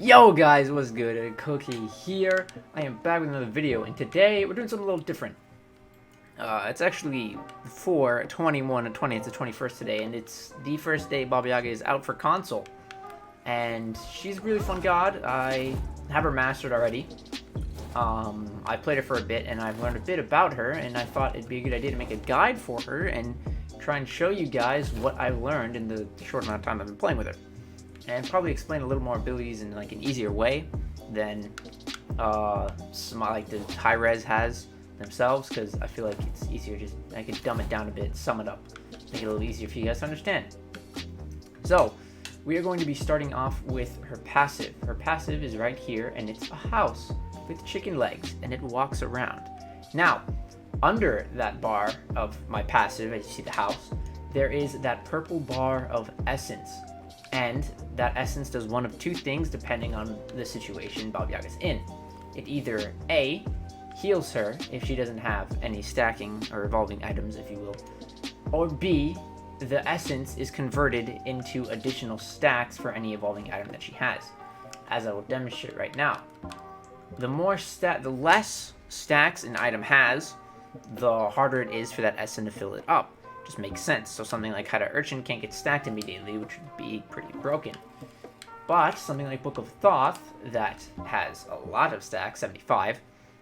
Yo guys, what's good? Cookie here. I am back with another video, and today we're doing something a little different. It's actually 4/21 and 20. It's the 21st today, and it's the first day Baba Yaga is out for console. And she's a really fun god. I have her mastered already. I played her for a bit, and I've learned a bit about her, and I thought it'd be a good idea to make a guide for her and try and show you guys what I've learned in the short amount of time I've been playing with her. And probably explain a little more abilities in like an easier way than like the high res has themselves, because I feel like it's easier. Just I can dumb it down a bit, sum it up, make it a little easier for you guys to understand. So we are going to be starting off with her passive. Her passive is right here, and it's a house with chicken legs, and it walks around. Now, under that bar of my passive, as you see the house, there is that purple bar of essence. And that essence does one of two things depending on the situation Baba Yaga's in. It either A, heals her if she doesn't have any stacking or evolving items, if you will, or B, the essence is converted into additional stacks for any evolving item that she has, as I will demonstrate right now. The less stacks an item has, the harder it is for that essence to fill it up. Just makes sense. So something like Hada Urchin can't get stacked immediately, which would be pretty broken. But something like Book of Thoth, that has a lot of stacks, 75,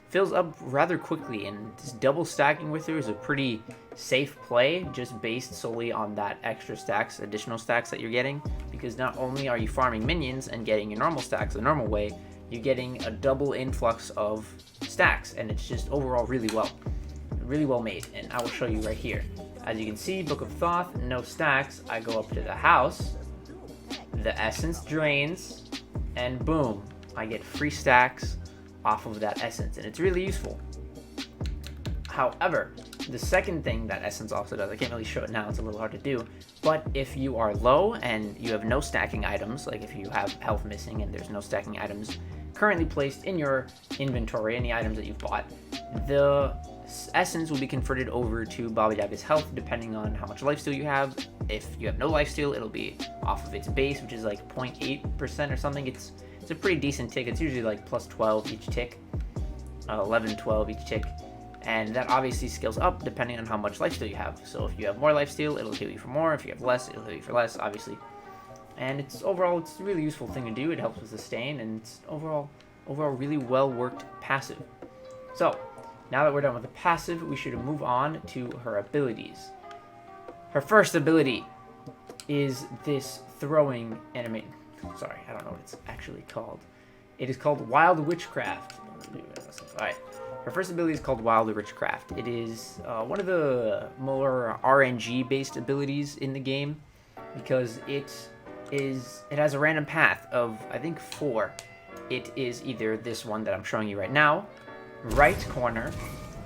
fills up rather quickly, and just double stacking with her is a pretty safe play, just based solely on that extra stacks, additional stacks that you're getting, because not only are you farming minions and getting your normal stacks the normal way, you're getting a double influx of stacks, and it's just overall really well made, and I will show you right here. As you can see, Book of Thoth, no stacks. I go up to the house, the essence drains, and boom, I get free stacks off of that essence, and it's really useful. However, the second thing that essence also does, I can't really show it now, it's a little hard to do, but if you are low and you have no stacking items, like if you have health missing and there's no stacking items currently placed in your inventory, any items that you've bought, the essence will be converted over to Baba Yaga's health depending on how much lifesteal you have. If you have no lifesteal, it'll be off of its base, which is like 0.8% or something. It's a pretty decent tick. It's usually like plus 12 each tick, 11, 12 each tick, and that obviously scales up depending on how much lifesteal you have. So if you have more lifesteal, it'll heal you for more. If you have less, it'll heal you for less, obviously. And it's a really useful thing to do. It helps with sustain, and it's overall really well worked passive. So now that we're done with the passive, we should move on to her abilities. Her first ability is this throwing animation. Sorry, I don't know what it's actually called. It is called Wild Witchcraft. Alright. Her first ability is called Wild Witchcraft. It is one of the more RNG-based abilities in the game, because it has a random path of, I think, 4. It is either this one that I'm showing you right now, right corner,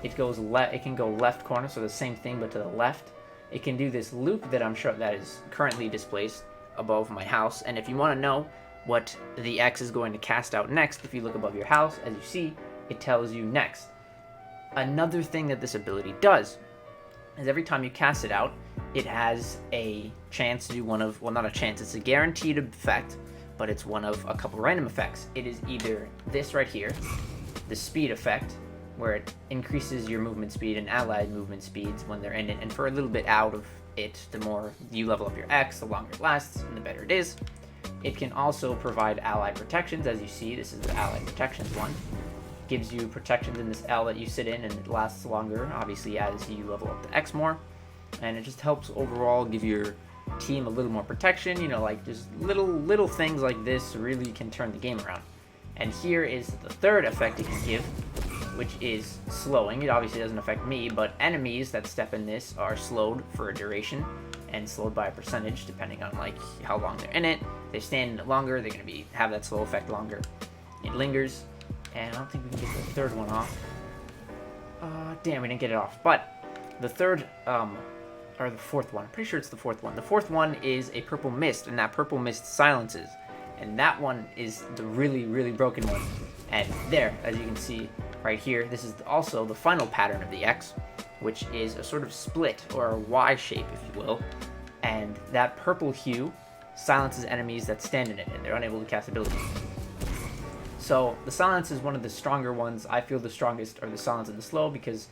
it can go left corner, so the same thing but to the left. It can do this loop that I'm sure that is currently displaced above my house, and if you want to know what the X is going to cast out next, if you look above your house, as you see, it tells you next. Another thing that this ability does is every time you cast it out, it has a chance to do not a chance, it's a guaranteed effect, but it's one of a couple random effects. It is either this right here, the speed effect, where it increases your movement speed and allied movement speeds when they're in it, and for a little bit out of it, the more you level up your X, the longer it lasts, and the better it is. It can also provide ally protections, as you see, this is the allied protections one. Gives you protections in this L that you sit in, and it lasts longer, obviously, as you level up the X more. And it just helps overall give your team a little more protection, like just little things like this really can turn the game around. And here is the third effect it can give, which is slowing. It obviously doesn't affect me, but enemies that step in this are slowed for a duration, and slowed by a percentage depending on like how long they're in it. If they stand in it longer, they're going to have that slow effect longer. It lingers, and I don't think we can get the third one off. Damn, we didn't get it off. But the third, or the fourth one, I'm pretty sure it's the fourth one. The fourth one is a purple mist, and that purple mist silences. And that one is the really broken one. And there, as you can see right here, this is also the final pattern of the X, which is a sort of split, or a Y shape, if you will. And that purple hue silences enemies that stand in it, and they're unable to cast abilities. So the silence is one of the stronger ones. I feel the strongest are the silence and the slow, because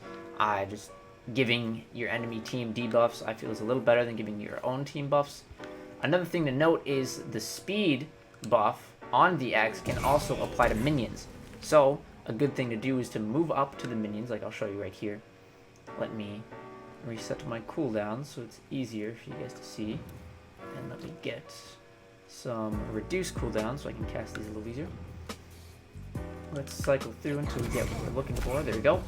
just giving your enemy team debuffs I feel is a little better than giving your own team buffs. Another thing to note is the speed buff on the X can also apply to minions. So a good thing to do is to move up to the minions, like I'll show you right here. Let me reset my cooldown so it's easier for you guys to see. And let me get some reduced cooldown so I can cast these a little easier. Let's cycle through until we get what we're looking for. There we go.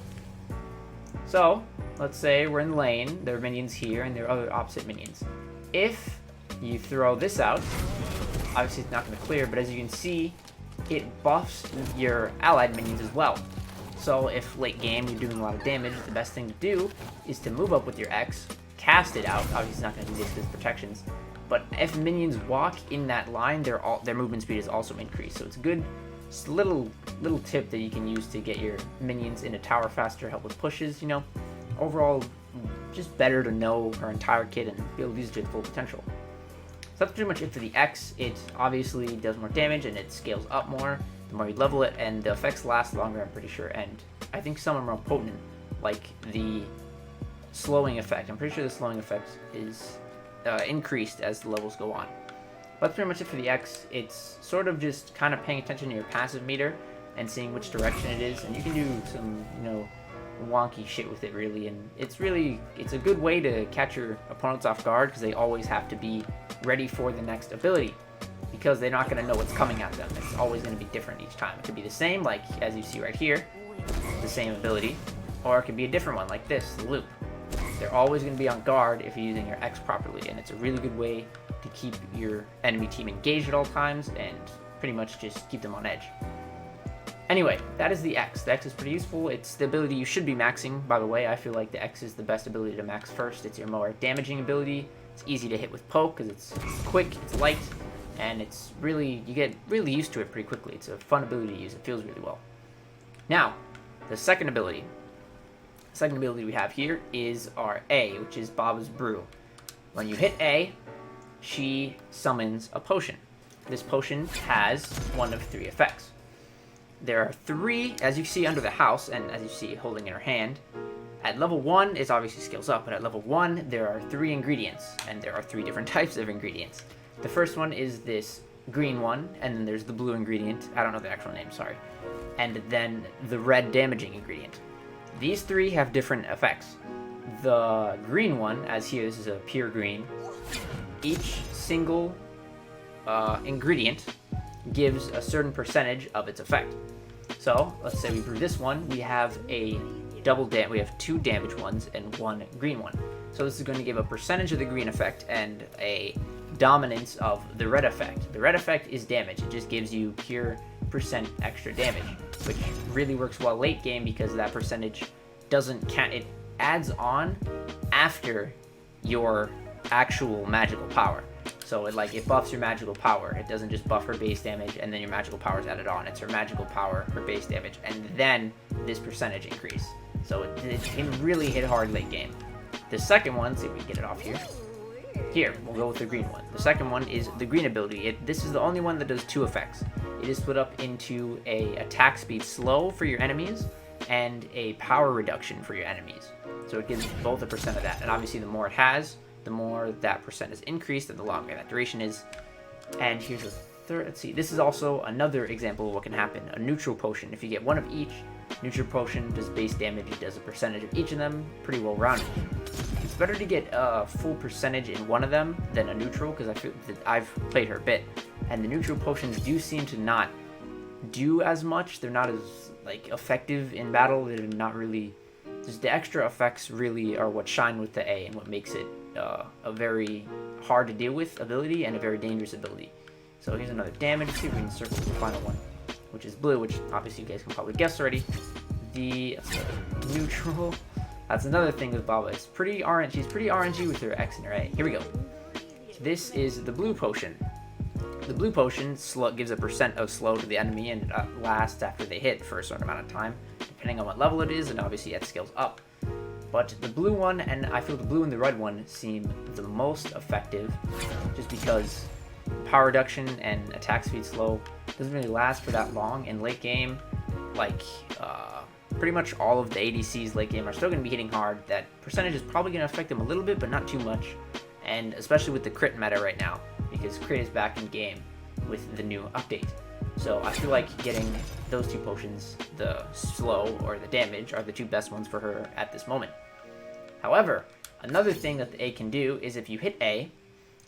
So, let's say we're in lane, there are minions here, and there are other opposite minions. If you throw this out, obviously it's not going to clear, but as you can see, it buffs your allied minions as well. So if late game you're doing a lot of damage, the best thing to do is to move up with your X, cast it out. Obviously it's not going to do this with protections, but if minions walk in that line, their movement speed is also increased. So it's a good little tip that you can use to get your minions into tower faster, help with pushes, you know. Overall, just better to know our entire kit and be able to use it to its full potential. So that's pretty much it for the X. It obviously does more damage and it scales up more the more you level it, and the effects last longer, I'm pretty sure, and I think some are more potent, like the slowing effect. I'm pretty sure the slowing effect is increased as the levels go on. That's pretty much it for the X. It's sort of just kind of paying attention to your passive meter and seeing which direction it is, and you can do some, you know, wonky shit with it really, and it's a good way to catch your opponents off guard, because they always have to be ready for the next ability, because they're not going to know what's coming at them. It's always going to be different each time. It could be the same, like as you see right here, the same ability, or it could be a different one like this, the loop. They're always going to be on guard if you're using your X properly, and it's a really good way to keep your enemy team engaged at all times and pretty much just keep them on edge. Anyway, that is the X. The X is pretty useful. It's the ability you should be maxing, by the way. I feel like the X is the best ability to max first. It's your more damaging ability. It's easy to hit with poke because it's quick, it's light, and it's really, you get really used to it pretty quickly. It's a fun ability to use. It feels really well. Now, the second ability. The second ability we have here is our A, which is Baba's Brew. When you hit A, she summons a potion. This potion has one of three effects. There are three, as you see under the house, and as you see holding in her hand. At level 1, it obviously scales up, but at level 1, there are 3 ingredients, and there are 3 different types of ingredients. The first one is this green one, and then there's the blue ingredient. I don't know the actual name, sorry. And then the red damaging ingredient. These 3 have different effects. The green one, as here, this is a pure green. Each single ingredient gives a certain percentage of its effect. So, let's say we brew this one, we have a we have 2 damage ones and 1 green one. So this is going to give a percentage of the green effect and a dominance of the red effect. The red effect is damage. It just gives you pure percent extra damage, which really works well late game because that percentage doesn't count. It adds on after your actual magical power. So it buffs your magical power. It doesn't just buff her base damage and then your magical power is added on. It's her magical power, her base damage, and then this percentage increase. So it can really hit hard late game. The second one, see if we can get it off here. Here, we'll go with the green one. The second one is the green ability. This is the only one that does 2 effects. It is split up into a attack speed slow for your enemies and a power reduction for your enemies. So it gives both a percent of that. And obviously the more it has, the more that percent is increased and the longer that duration is. And here's a third, let's see, this is also another example of what can happen. A neutral potion, if you get one of each, neutral potion does base damage, it does a percentage of each of them, pretty well rounded. It's better to get a full percentage in one of them than a neutral, because I feel that I've played her a bit, and the neutral potions do seem to not do as much. They're not as effective in battle. They're not really, just the extra effects really are what shine with the A and what makes it a very hard to deal with ability and a very dangerous ability. So here's another damage. Let's see if we can circle the final one, which is blue, which obviously you guys can probably guess already. That's neutral. That's another thing with Baba. It's pretty orange. She's pretty orangey with her X and her A. Here we go. This is the blue potion. The blue potion gives a percent of slow to the enemy and lasts after they hit for a certain amount of time, depending on what level it is, and obviously it scales up. But the blue one, and I feel the blue and the red one seem the most effective, just because power reduction and attack speed slow doesn't really last for that long. In late game, like pretty much all of the ADCs late game are still going to be hitting hard. That percentage is probably going to affect them a little bit, but not too much. And especially with the crit meta right now, because crit is back in game with the new update. So I feel like getting those two potions, the slow or the damage, are the two best ones for her at this moment. However, another thing that the A can do is if you hit A,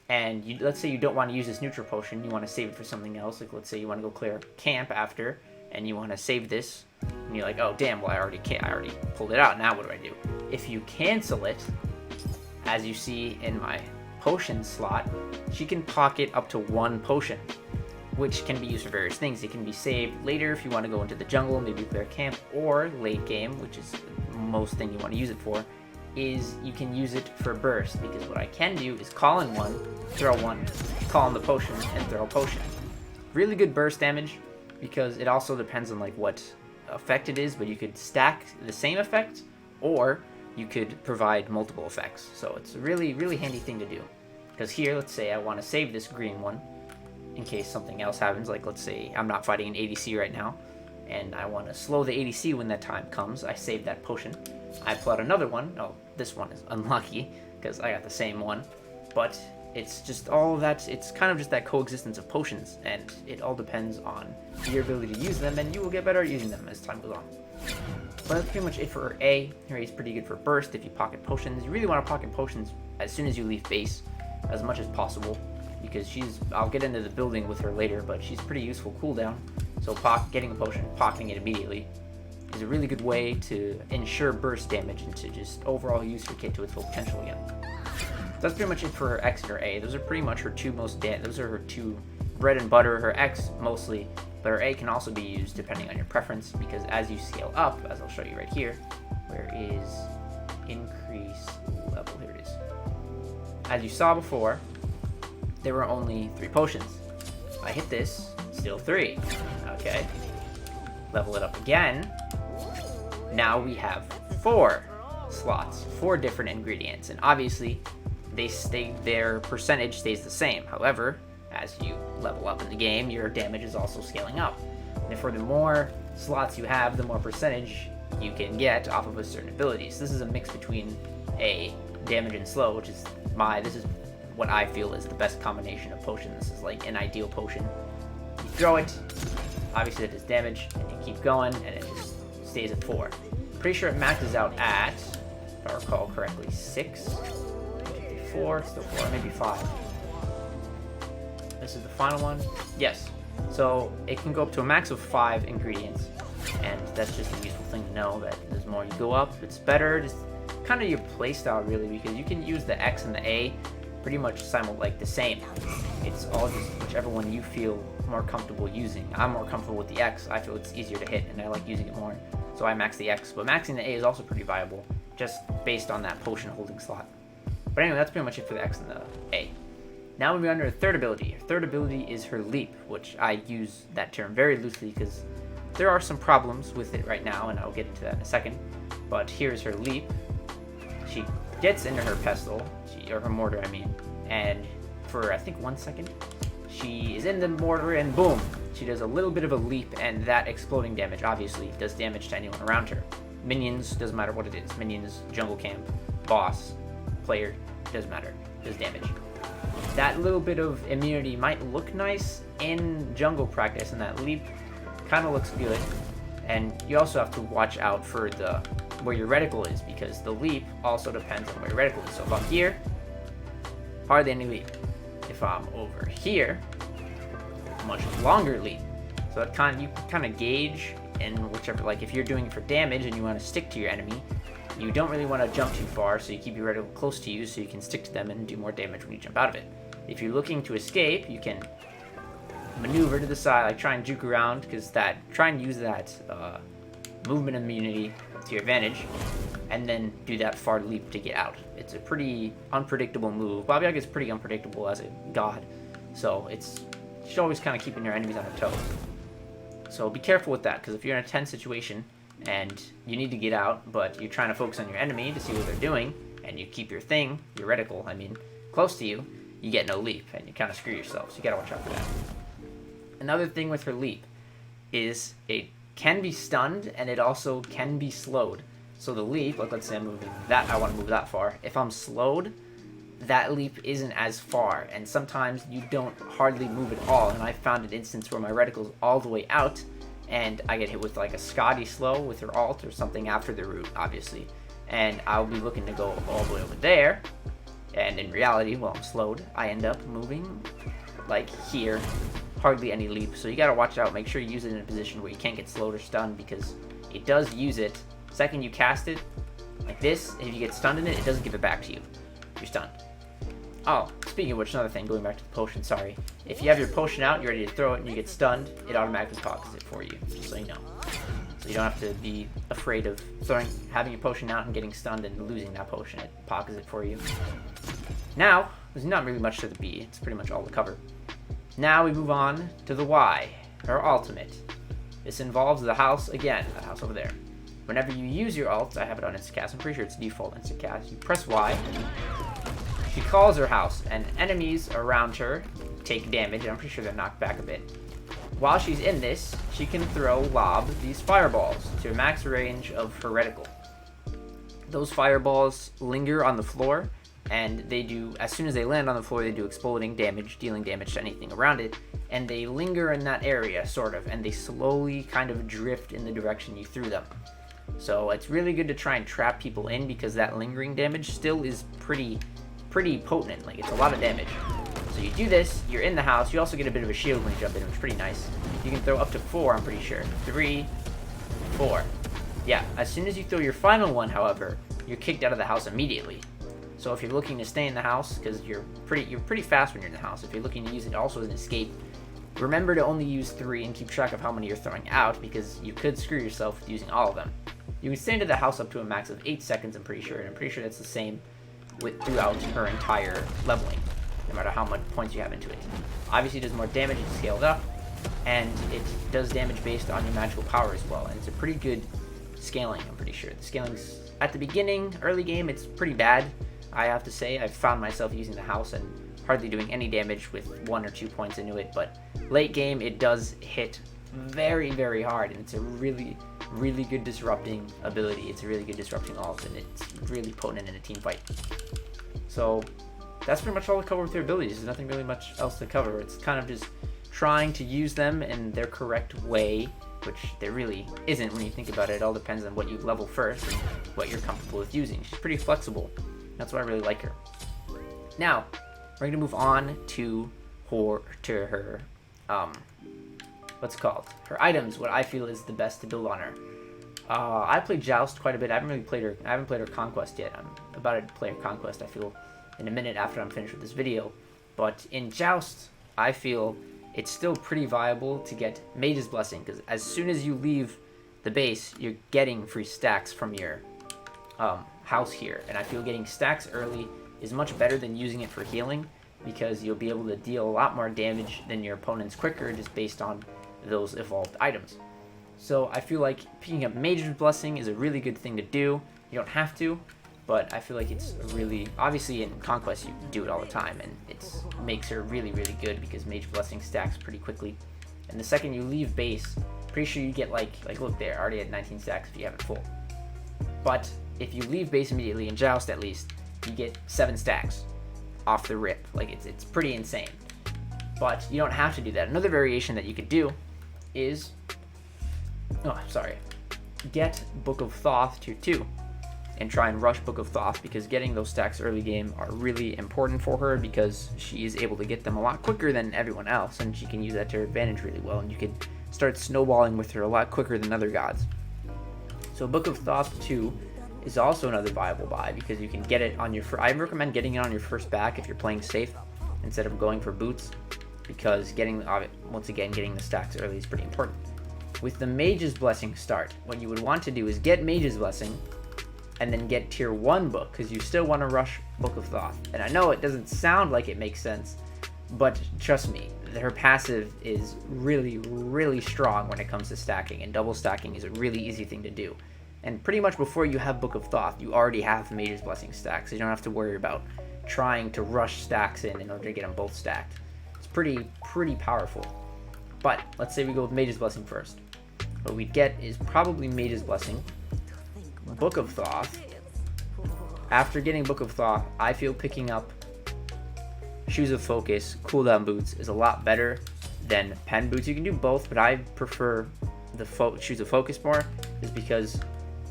and let's say you don't want to use this neutral potion, you want to save it for something else, like let's say you want to go clear camp after, and you want to save this, and you're like, oh damn, well I already pulled it out, now what do I do? If you cancel it, as you see in my potion slot, she can pocket up to one potion, which can be used for various things. It can be saved later if you want to go into the jungle, maybe clear camp, or late game, which is most thing you want to use it for, is you can use it for burst, because what I can do is call in one, throw one, call in the potion, and throw a potion. Really good burst damage, because it also depends on like what effect it is, but you could stack the same effect, or you could provide multiple effects. So it's a really, really handy thing to do. Because here, let's say I want to save this green one in case something else happens. Like let's say I'm not fighting an ADC right now, and I want to slow the ADC when that time comes. I save that potion. I pull out another one. Oh, this one is unlucky because I got the same one. But it's just all of that. It's kind of just that coexistence of potions, and it all depends on your ability to use them, and you will get better at using them as time goes on. But that's pretty much it for her A. Her A is pretty good for burst if you pocket potions. You really want to pocket potions as soon as you leave base, as much as possible, because I'll get into the building with her later, but she's pretty useful cooldown. So getting a potion, pocketing it immediately, is a really good way to ensure burst damage and to just overall use your kit to its full potential again. That's pretty much it for her X and her A. Those are pretty much her two those are her two bread and butter. Her X mostly, but her A can also be used depending on your preference, because as you scale up, as I'll show you right here, where is increase level, here it is. As you saw before, there were only 3 potions. If I hit this, still 3. Okay. Level it up again. Now we have 4 slots, 4 different ingredients, and obviously their percentage stays the same. However, as you level up in the game, your damage is also scaling up. And therefore, the more slots you have, the more percentage you can get off of a certain ability. So this is a mix between a damage and slow, which is this is what I feel is the best combination of potions. This is like an ideal potion. You throw it, obviously it does damage, and you keep going, and it just stays at 4. Pretty sure it maxes out at, if I recall correctly, 6, maybe 4, still 4, maybe 5. This is the final one. Yes. So it can go up to a max of 5 ingredients, and that's just a useful thing to know, that the more you go up, it's better. Just kind of your playstyle, really, because you can use the X and the A pretty much the same. It's all just whichever one you feel more comfortable using. I'm more comfortable with the X. I feel it's easier to hit, and I like using it more, so I max the X. But maxing the A is also pretty viable, just based on that potion holding slot. But anyway, that's pretty much it for the X and the A. Now moving on to her third ability. Her third ability is her leap, which I use that term very loosely because there are some problems with it right now, and I'll get into that in a second. But here's her leap. She gets into her pestle, or her mortar, I mean, and for I think 1 second, she is in the mortar, and boom, she does a little bit of a leap, and that exploding damage obviously does damage to anyone around her. Minions, doesn't matter what it is. Minions, jungle camp, boss, player, doesn't matter, does damage. That little bit of immunity might look nice in jungle practice, and that leap kind of looks good. And you also have to watch out for where your reticle is, because the leap also depends on where your reticle is. So if I'm here, hardly any leap. If I'm over here, much longer leap. So you kind of gauge in whichever, like if you're doing it for damage and you want to stick to your enemy, you don't really want to jump too far, so you keep your reticle close to you so you can stick to them and do more damage when you jump out of it. If you're looking to escape, you can maneuver to the side, like try and juke around, because try and use that movement immunity to your advantage, and then do that far leap to get out. It's a pretty unpredictable move. Baba Yaga is pretty unpredictable as a god, so you should always kind of keeping your enemies on their toes. So be careful with that, because if you're in a tense situation and you need to get out, but you're trying to focus on your enemy to see what they're doing, and you keep your reticle, close to you, you get no leap, and you kind of screw yourself, so you gotta watch out for that. Another thing with her leap is it can be stunned, and it also can be slowed. So the leap, like let's say I'm moving that, I want to move that far. If I'm slowed, that leap isn't as far, and sometimes you don't hardly move at all, and I found an instance where my reticle's all the way out, and I get hit with like a Scotty slow with her ult or something after the root, obviously, and I'll be looking to go all the way over there, and in reality, well, I'm slowed, I end up moving like here, hardly any leap, so you gotta watch out, make sure you use it in a position where you can't get slowed or stunned, because it does use it, second you cast it, like this, if you get stunned in it, it doesn't give it back to you, you're stunned. Oh, speaking of which, another thing, going back to the potion, sorry. If you have your potion out, you're ready to throw it, and you get stunned, it automatically pockets it for you, just so you know. So you don't have to be afraid of having your potion out and getting stunned and losing that potion. It pockets it for you. Now, there's not really much to the B. It's pretty much all the cover. Now we move on to the Y, her ultimate. This involves the house again, that house over there. Whenever you use your ult, I have it on instacast, I'm pretty sure it's default instacast, you press Y, she calls her house, and enemies around her take damage, and I'm pretty sure they're knocked back a bit. While she's in this, she can lob these fireballs to a max range of her reticle. Those fireballs linger on the floor, and they do, as soon as they land on the floor, they do exploding damage, dealing damage to anything around it, and they linger in that area, sort of, and they slowly kind of drift in the direction you threw them. So it's really good to try and trap people in, because that lingering damage still is pretty potent, like it's a lot of damage. So you do this, you're in the house, you also get a bit of a shield when you jump in, which is pretty nice. You can throw up to 4, I'm pretty sure. 3, 4. Yeah, as soon as you throw your final one, however, you're kicked out of the house immediately. So if you're looking to stay in the house, because you're pretty fast when you're in the house, if you're looking to use it also as an escape, remember to only use 3 and keep track of how many you're throwing out, because you could screw yourself with using all of them. You can stay into the house up to a max of 8 seconds, I'm pretty sure, and I'm pretty sure that's the same throughout her entire leveling, no matter how much points you have into it. Obviously it does more damage, it's scaled up, and it does damage based on your magical power as well, and it's a pretty good scaling, I'm pretty sure. The scaling's, at the beginning, early game, it's pretty bad, I have to say. I've found myself using the house and hardly doing any damage with 1 or 2 points into it, but late game it does hit very, very hard, and it's a really good disrupting ability. It's a really good disrupting ult, and it's really potent in a team fight. So that's pretty much all to cover with their abilities. There's nothing really much else to cover. It's kind of just trying to use them in their correct way, which there really isn't when you think about it. It all depends on what you level first and what you're comfortable with using. She's pretty flexible. That's why I really like her. Now, we're going to move on to her what's it called? Her items, what I feel is the best to build on her. I played Joust quite a bit. I haven't played her Conquest yet. I'm about to play her Conquest, I feel, in a minute after I'm finished with this video. But in Joust, I feel it's still pretty viable to get Mage's Blessing, because as soon as you leave the base, you're getting free stacks from your house here. And I feel getting stacks early is much better than using it for healing, because you'll be able to deal a lot more damage than your opponents quicker, just based on those evolved items. So I feel like picking up Mage's Blessing is a really good thing to do. You don't have to, but I feel like it's really, obviously in Conquest you do it all the time, and it makes her really good, because Mage's Blessing stacks pretty quickly. And the second you leave base, pretty sure you get like look there, already at 19 stacks if you have it full. But if you leave base immediately, in Joust at least, you get 7 stacks off the rip. Like it's pretty insane. But you don't have to do that. Another variation that you could do is, get Book of Thoth tier 2 and try and rush Book of Thoth, because getting those stacks early game are really important for her, because she is able to get them a lot quicker than everyone else, and she can use that to her advantage really well, and you can start snowballing with her a lot quicker than other gods. So Book of Thoth 2 is also another viable buy, because you can get it on your I recommend getting it on your first back if you're playing safe instead of going for boots, because getting the stacks early is pretty important. With the Mage's Blessing start, what you would want to do is get Mage's Blessing and then get tier 1 book, because you still want to rush Book of Thoth. And I know it doesn't sound like it makes sense, but trust me, her passive is really strong when it comes to stacking, and double stacking is a really easy thing to do. And pretty much before you have Book of Thoth, you already have Mage's Blessing stacked, so you don't have to worry about trying to rush stacks in order to get them both stacked. It's pretty powerful. But let's say we go with Mage's Blessing first. What we get is probably Mage's Blessing, Book of Thoth. After getting Book of Thoth, I feel picking up Shoes of Focus, Cooldown Boots is a lot better than Pen Boots. You can do both, but I prefer the Shoes of Focus more, is because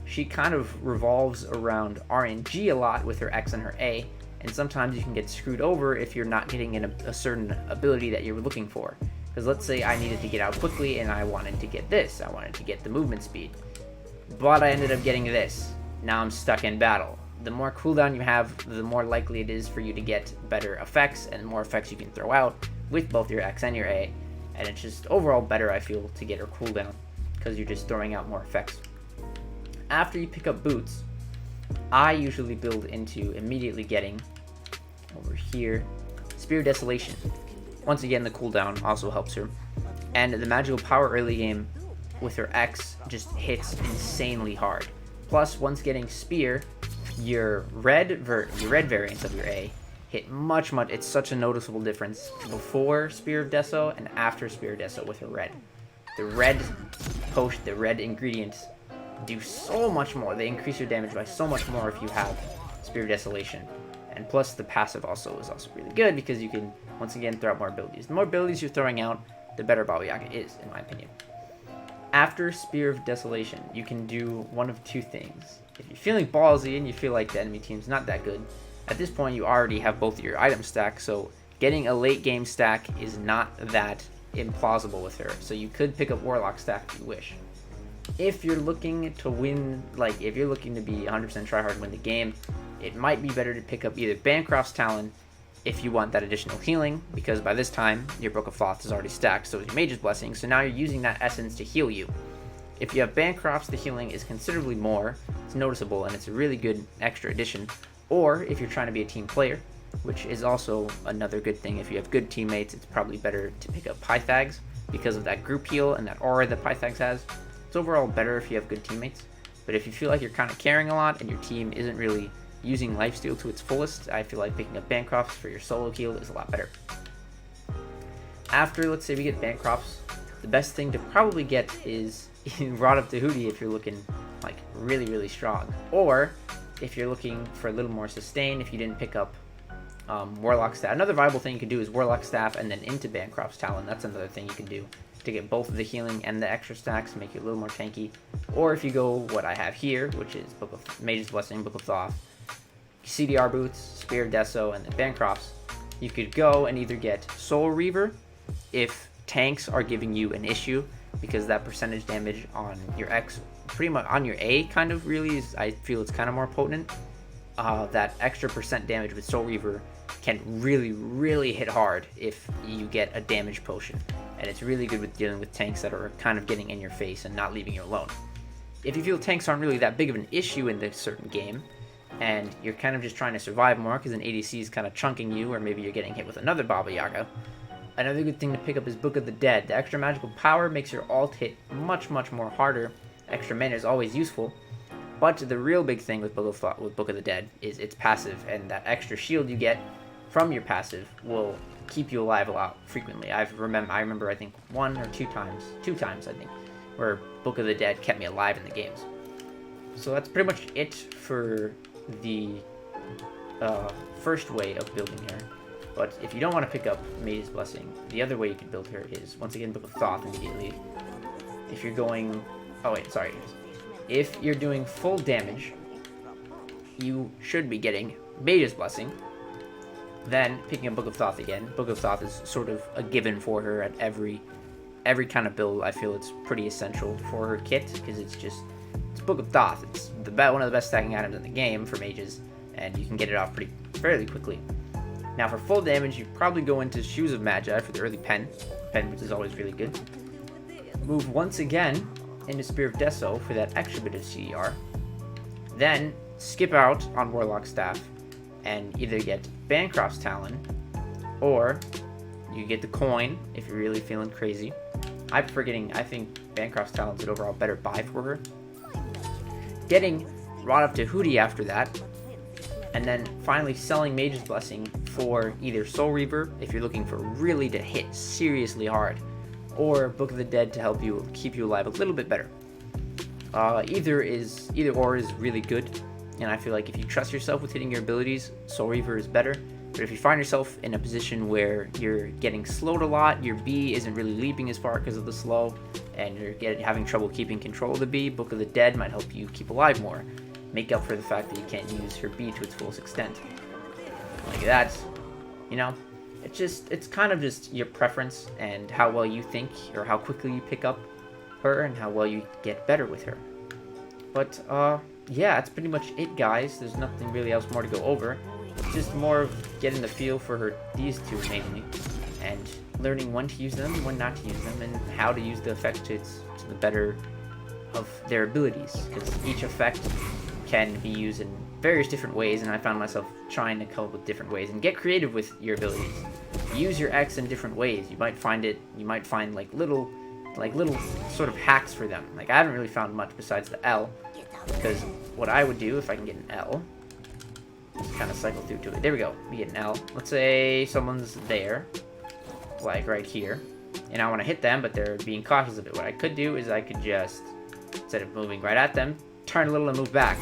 she kind of revolves around RNG a lot with her X and her A, and sometimes you can get screwed over if you're not getting a certain ability that you're looking for. Because let's say I needed to get out quickly and I wanted to get this. I wanted to get the movement speed. But I ended up getting this. Now I'm stuck in battle. The more cooldown you have, the more likely it is for you to get better effects, and more effects you can throw out with both your X and your A. And it's just overall better, I feel, to get her cooldown, because you're just throwing out more effects. After you pick up boots, I usually build into immediately getting, over here, Spear of Desolation. Once again, the cooldown also helps her. And the magical power early game with her X just hits insanely hard. Plus, once getting Spear, your red variants of your A hit much, it's such a noticeable difference before Spear of Deso and after Spear of Deso with her red. The red potion, the red ingredients do so much more. They increase your damage by so much more if you have Spear of Desolation. And plus the passive also is also really good because you can, once again, throw out more abilities. The more abilities you're throwing out, the better Baba Yaga is, in my opinion. After Spear of Desolation, you can do one of two things. If you're feeling ballsy and you feel like the enemy team's not that good, at this point you already have both of your items stacked, so getting a late game stack is not that implausible with her. So you could pick up Warlock stack if you wish. If you're looking to win, like if you're looking to be 100% try hard and win the game, it might be better to pick up either Bancroft's Talon if you want that additional healing, because by this time your Book of Thoth is already stacked, so is your Mage's Blessing, so now you're using that essence to heal you. If you have Bancroft's, the healing is considerably more, it's noticeable, and it's a really good extra addition. Or if you're trying to be a team player, which is also another good thing, if you have good teammates, it's probably better to pick up Pythags because of that group heal and that aura that Pythags has. It's overall better if you have good teammates, but if you feel like you're kind of carrying a lot and your team isn't really using lifesteal to its fullest, I feel like picking up Bancrofts for your solo heal is a lot better. After, let's say we get Bancrofts, the best thing to probably get is Rod of Tahuti if you're looking like really strong, or if you're looking for a little more sustain, if you didn't pick up Warlock Staff. Another viable thing you can do is Warlock Staff and then into Bancroft's Talon. That's another thing you can do to get both of the healing and the extra stacks, make you a little more tanky. Or if you go what I have here, which is Book of Mage's Blessing, Book of Thoth, CDR Boots, Spear of Deso, and then Bancroft's, you could go and either get Soul Reaver if tanks are giving you an issue, because that percentage damage on your X, pretty much on your A kind of really is, I feel it's kind of more potent. That extra percent damage with Soul Reaver can really hit hard if you get a damage potion, and it's really good with dealing with tanks that are kind of getting in your face and not leaving you alone. If you feel tanks aren't really that big of an issue in this certain game, and you're kind of just trying to survive more because an ADC is kind of chunking you, or maybe you're getting hit with another Baba Yaga, another good thing to pick up is Book of the Dead. The extra magical power makes your ult hit much more harder. Extra mana is always useful, but the real big thing with Book of the Dead is its passive, and that extra shield you get from your passive will keep you alive a lot frequently. I remember I think two times I think, where Book of the Dead kept me alive in the games. So that's pretty much it for the first way of building her. But if you don't want to pick up Mage's Blessing, the other way you can build her is, once again, Book of Thoth immediately. If you're going... Oh, wait, sorry. If you're doing full damage, you should be getting Mage's Blessing. Then, picking up Book of Thoth again. Book of Thoth is sort of a given for her at every kind of build. I feel it's pretty essential for her kit, because it's Book of Thoth. It's one of the best stacking items in the game for mages, and you can get it off fairly quickly. Now for full damage, you probably go into Shoes of Magi for the early pen, which is always really good. Move once again into Spear of Deso for that extra bit of CDR. Then skip out on Warlock Staff and either get Bancroft's Talon, or you get the coin if you're really feeling crazy. I think Bancroft's Talon's an overall better buy for her. Getting Rod of Tahuti after that And then finally selling Mage's Blessing for either Soul Reaver if you're looking for really to hit seriously hard, or Book of the Dead to help you keep you alive a little bit better. Either or is really good, and I feel like if you trust yourself with hitting your abilities, Soul Reaver is better. But if you find yourself in a position where you're getting slowed a lot, your bee isn't really leaping as far because of the slow, and you're having trouble keeping control of the bee, Book of the Dead might help you keep alive more. Make up for the fact that you can't use her bee to its fullest extent. Like that, you know, it's kind of just your preference and how well you think or how quickly you pick up her and how well you get better with her. But yeah, that's pretty much it, guys. There's nothing really else more to go over. It's just more of getting the feel for these two mainly, and learning when to use them, when not to use them, and how to use the effects to the better of their abilities, because each effect can be used in various different ways, and I found myself trying to come up with different ways and get creative with your abilities. Use your X in different ways. You might find like little sort of hacks for them. Like I haven't really found much besides the L, because what I would do if I can get an L, just kind of cycle through to it. There we go. We get an L. Let's say someone's there, like right here, and I want to hit them, but they're being cautious of it. What I could do is I could just, instead of moving right at them, turn a little and move back,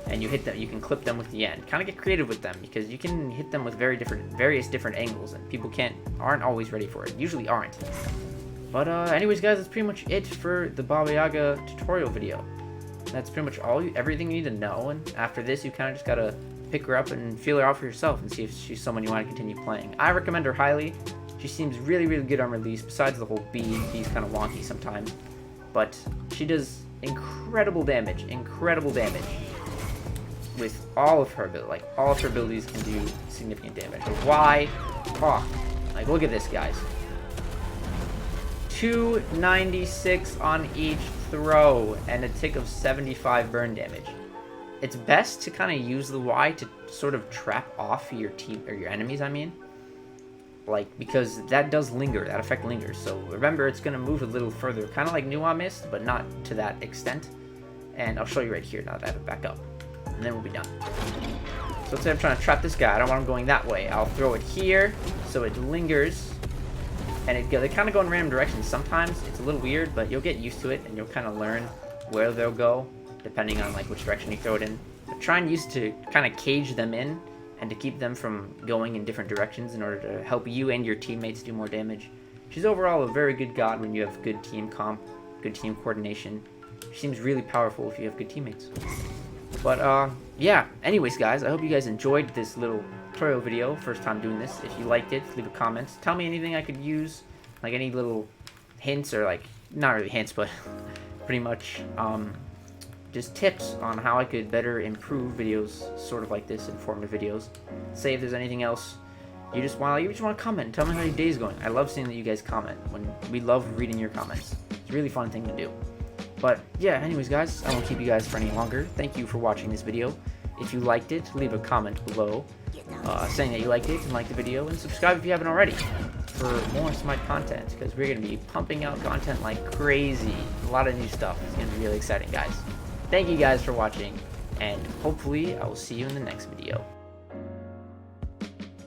and you hit them. You can clip them with the end. Kind of get creative with them, because you can hit them with various different angles, and people aren't always ready for it. Usually aren't. But anyways, guys, that's pretty much it for the Baba Yaga tutorial video. That's pretty much everything you need to know. And after this, you kind of just gotta pick her up and feel her out for yourself and see if she's someone you want to continue playing. I recommend her highly. She seems really, really good on release. Besides the whole bee, bee's kind of wonky sometimes, but she does incredible damage with all of her abilities. Like all of her abilities can do significant damage. Why? Oh, like look at this, guys. 296 on each throw and a tick of 75 burn damage. It's best to kind of use the Y to sort of trap off your team or your enemies, I mean. Like, because that does linger, that effect lingers. So remember, it's going to move a little further, kind of like Nuwa Mist, but not to that extent. And I'll show you right here now that I have it back up. And then we'll be done. So let's say I'm trying to trap this guy. I don't want him going that way. I'll throw it here so it lingers. And they kind of go in random directions. Sometimes it's a little weird, but you'll get used to it, and you'll kind of learn where they'll go, depending on like which direction you throw it in. But try and use it to kind of cage them in, and to keep them from going in different directions in order to help you and your teammates do more damage. She's overall a very good god when you have good team comp, good team coordination. She seems really powerful if you have good teammates. But yeah, anyways, guys, I hope you guys enjoyed this little tutorial video. First time doing this. If you liked it, leave a comment. Tell me anything I could use, like any little hints, or like, not really hints, but pretty much just tips on how I could better improve videos sort of like this, informative videos. Say if there's anything else you just want to comment. Tell me how your day's going. I love seeing that you guys comment. We love reading your comments. It's a really fun thing to do. But yeah, anyways, guys, I won't keep you guys for any longer. Thank you for watching this video. If you liked it, leave a comment below saying that you liked it and liked the video, and subscribe if you haven't already for more Smite content, because we're going to be pumping out content like crazy. A lot of new stuff. It's going to be really exciting, guys. Thank you guys for watching, and hopefully I will see you in the next video.